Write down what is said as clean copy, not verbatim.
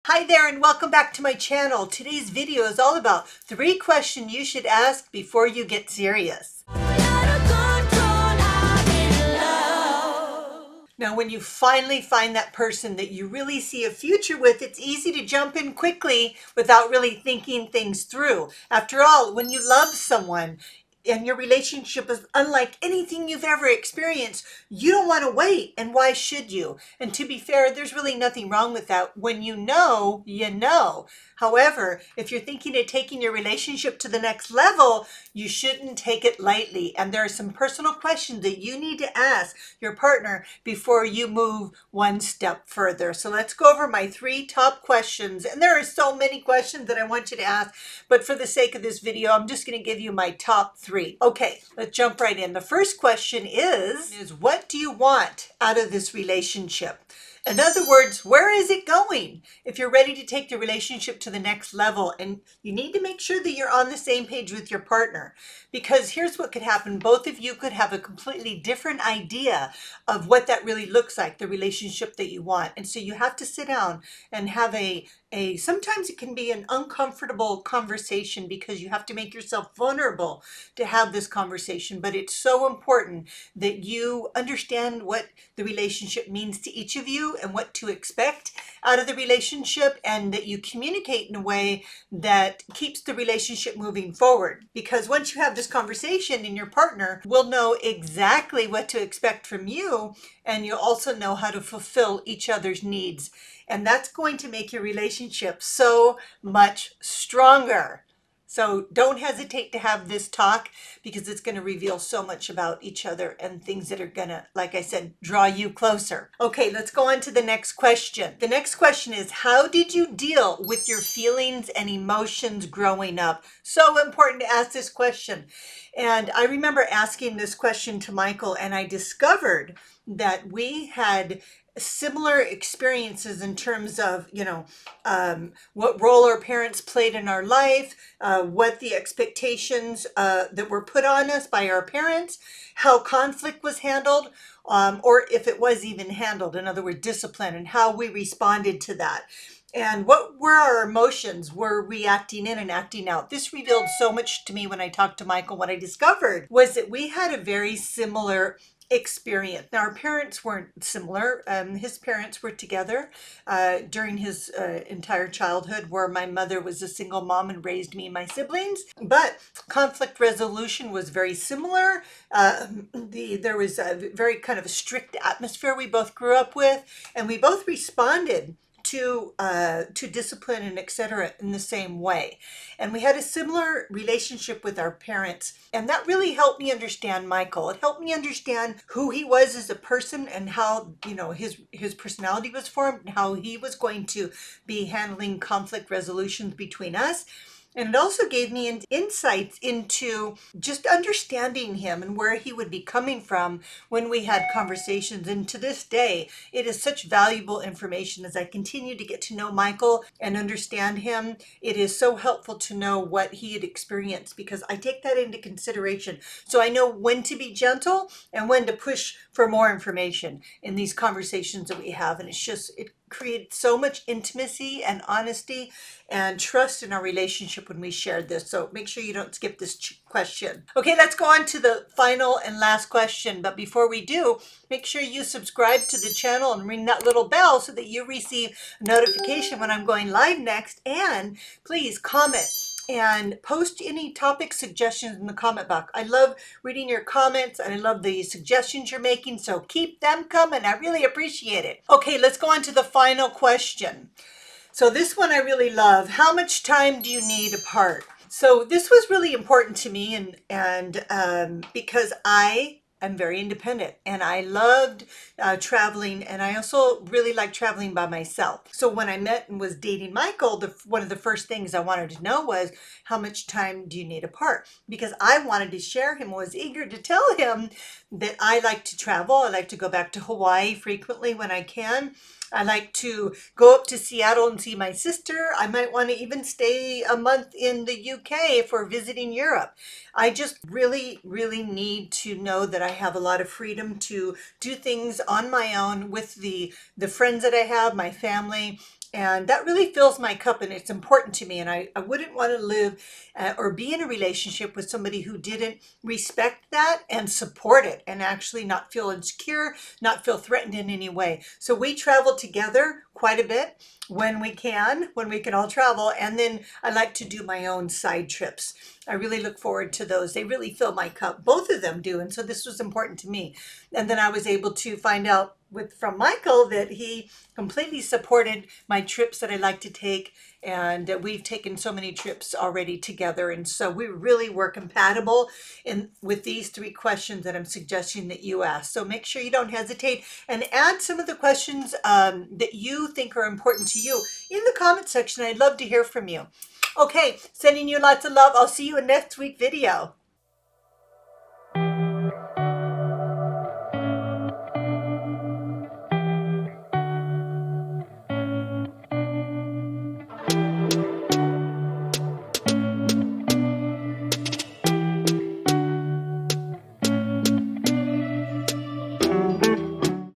Hi there and welcome back to my channel. Today's video is all about 3 questions you should ask before you get serious. Now, when you finally find that person that you really see a future with, it's easy to jump in quickly without really thinking things through. After all, when you love someone, and your relationship is unlike anything you've ever experienced, you don't want to wait. And why should you? And to be fair, there's really nothing wrong with that. When you know, you know. However, if you're thinking of taking your relationship to the next level, you shouldn't take it lightly. And there are some personal questions that you need to ask your partner before you move one step further. So let's go over my 3 top questions. And there are so many questions that I want you to ask, but for the sake of this video, I'm just going to give you my top 3. Okay, let's jump right in. The first question is what do you want out of this relationship? In other words, where is it going? If you're ready to take the relationship to the next level, and you need to make sure that you're on the same page with your partner, because here's what could happen. Both of you could have a completely different idea of what that really looks like, the relationship that you want. And so you have to sit down and have sometimes it can be an uncomfortable conversation because you have to make yourself vulnerable to have this conversation. But it's so important that you understand what the relationship means to each of you and what to expect out of the relationship, and that you communicate in a way that keeps the relationship moving forward. Because once you have this conversation, and your partner will know exactly what to expect from you, and you'll also know how to fulfill each other's needs. And that's going to make your relationship so much stronger. So don't hesitate to have this talk, because it's going to reveal so much about each other and things that are going to, like I said, draw you closer. Okay, let's go on to the next question. The next question is, how did you deal with your feelings and emotions growing up? So important to ask this question. And I remember asking this question to Michael, and I discovered that we had similar experiences in terms of, what role our parents played in our life, what the expectations that were put on us by our parents, how conflict was handled, or if it was even handled, in other words, discipline, and how we responded to that. And what were our emotions were reacting in and acting out. This revealed so much to me when I talked to Michael. What I discovered was that we had a very similar experience. Now, our parents weren't similar. His parents were together during his entire childhood, where my mother was a single mom and raised me and my siblings. But conflict resolution was very similar. There was a very kind of a strict atmosphere we both grew up with, and we both responded to discipline and etc. in the same way. And we had a similar relationship with our parents, and that really helped me understand Michael. It helped me understand who he was as a person, and how his personality was formed, and how he was going to be handling conflict resolutions between us. And it also gave me insights into just understanding him and where he would be coming from when we had conversations. And to this day, it is such valuable information as I continue to get to know Michael and understand him. It is so helpful to know what he had experienced, because I take that into consideration. So I know when to be gentle and when to push for more information in these conversations that we have. And it created so much intimacy and honesty and trust in our relationship when we shared this. So make sure you don't skip this question. Okay, let's go on to the final and last question. But before we do, make sure you subscribe to the channel and ring that little bell so that you receive a notification when I'm going live next. And please comment and post any topic suggestions in the comment box. I love reading your comments, and I love the suggestions you're making, so keep them coming. I really appreciate it. Okay, let's go on to the final question. So this one I really love. How much time do you need apart? So this was really important to me, and because I'm very independent, and I loved traveling, and I also really like traveling by myself. So when I met and was dating Michael, one of the first things I wanted to know was, how much time do you need apart? Because I wanted to share him, was eager to tell him that I like to travel. I like to go back to Hawaii frequently when I can. I like to go up to Seattle and see my sister. I might want to even stay a month in the UK if we're visiting Europe. I just really, really need to know that I have a lot of freedom to do things on my own with the friends that I have, my family, And that really fills my cup, and it's important to me. And I wouldn't want to live or be in a relationship with somebody who didn't respect that and support it and actually not feel insecure, not feel threatened in any way. So we travel together quite a bit when we can all travel. And then I like to do my own side trips. I really look forward to those. They really fill my cup. Both of them do. And so this was important to me. And then I was able to find out from Michael that he completely supported my trips that I like to take. And we've taken so many trips already together. And so we really were compatible with these 3 questions that I'm suggesting that you ask. So make sure you don't hesitate and add some of the questions that you think are important to you in the comment section. I'd love to hear from you. Okay, sending you lots of love. I'll see you in next week's video.